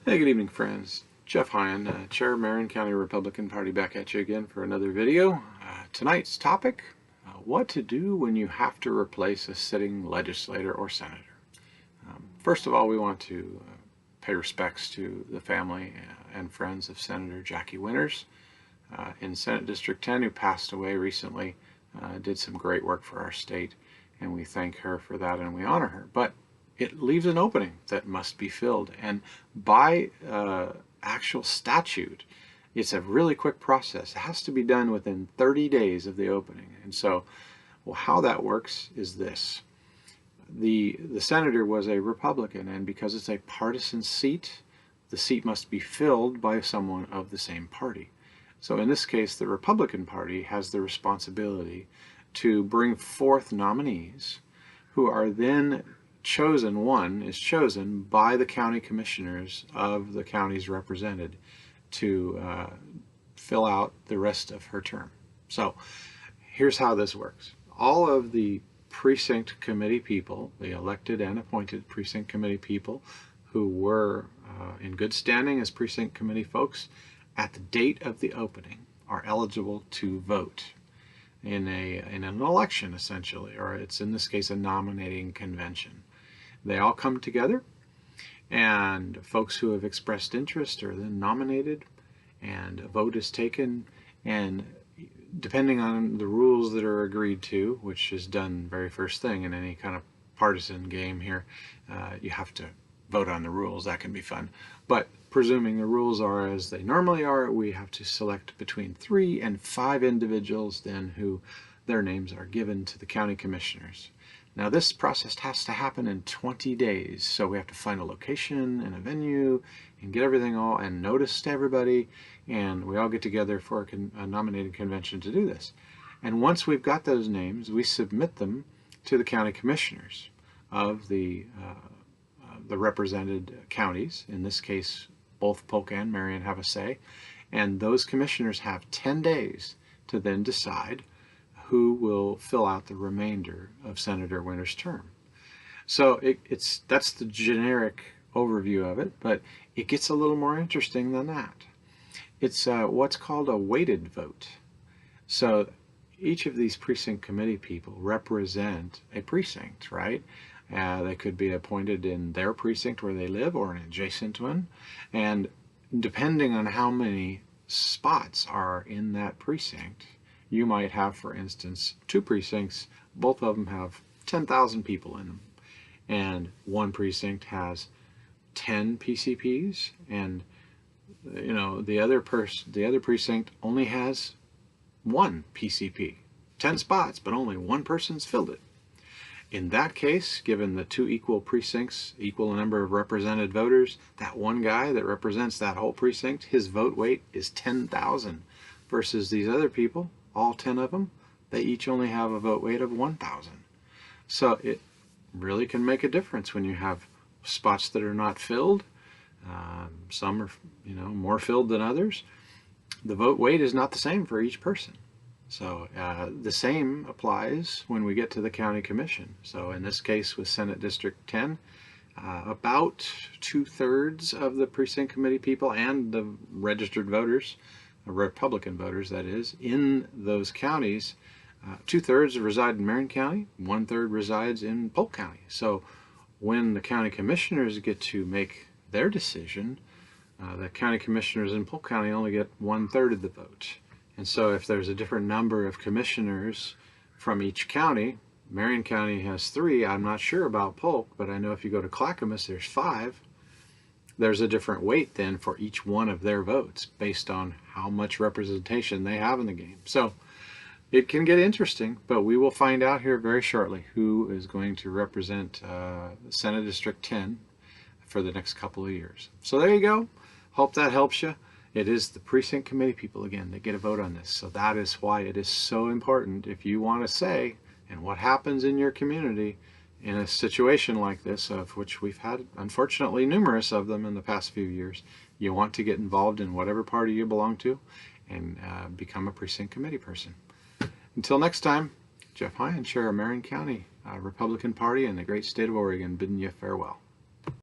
Hey, good evening, friends. Jeff Hine, Chair of Marion County Republican Party, back at you again for another video. Tonight's topic, what to do when you have to replace a sitting legislator or senator. First of all, we want to pay respects to the family and friends of Senator Jackie Winters in Senate District 10, who passed away recently, did some great work for our state, and we thank her for that and we honor her. But it leaves an opening that must be filled, and by actual statute, it's a really quick process. It has to be done within 30 days of the opening. And so, well, how that works is this. The senator was a Republican, and because it's a partisan seat, the seat must be filled by someone of the same party. So in this case, the Republican Party has the responsibility to bring forth nominees who are then chosen. One is chosen by the county commissioners of the counties represented to fill out the rest of her term. So here's how this works. All of the precinct committee people, the elected and appointed precinct committee people who were in good standing as precinct committee folks at the date of the opening, are eligible to vote in an election, essentially, or it's in this case a nominating convention. They all come together, and folks who have expressed interest are then nominated, and a vote is taken, and depending on the rules that are agreed to, which is done very first thing in any kind of partisan game here, you have to vote on the rules. That can be fun. But presuming the rules are as they normally are, we have to select between 3 and 5 individuals then who their names are given to the county commissioners. Now this process has to happen in 20 days, so we have to find a location and a venue and get everything all and notice to everybody, and we all get together for a nominating convention to do this. And once we've got those names, we submit them to the county commissioners of the represented counties. In this case, both Polk and Marion have a say, and those commissioners have 10 days to then decide who will fill out the remainder of Senator Winters' term. So that's the generic overview of it, but it gets a little more interesting than that. It's what's called a weighted vote. So each of these precinct committee people represent a precinct, right? They could be appointed in their precinct where they live or an adjacent one. And depending on how many spots are in that precinct, you might have, for instance, 2 precincts, both of them have 10,000 people in them. And one precinct has 10 PCPs, and the other precinct only has 1 PCP. 10 spots, but only one person's filled it. In that case, given the 2 equal precincts, equal number of represented voters, that one guy that represents that whole precinct, his vote weight is 10,000, versus these other people, all 10 of them, they each only have a vote weight of 1,000. So it really can make a difference when you have spots that are not filled. Some are, more filled than others. The vote weight is not the same for each person. So the same applies when we get to the county commission. So in this case with Senate District 10, about 2/3 of the precinct committee people and the registered voters, Republican voters that is, in those counties, 2/3 reside in Marion County, 1/3 resides in Polk County. So when the county commissioners get to make their decision, the county commissioners in Polk County only get 1/3 of the vote. And so if there's a different number of commissioners from each county, Marion County has 3. I'm not sure about Polk, but I know if you go to Clackamas, there's 5. There's a different weight then for each one of their votes based on how much representation they have in the game. So it can get interesting, but we will find out here very shortly who is going to represent Senate District 10 for the next couple of years. So there you go. Hope that helps you. It is the precinct committee people, again, that get a vote on this. So that is why it is so important, if you want to say, and what happens in your community in a situation like this, of which we've had, unfortunately, numerous of them in the past few years, you want to get involved in whatever party you belong to and become a precinct committee person. Until next time, Jeff Hine, Chair of Marion County Republican Party and the great state of Oregon, bidding you farewell.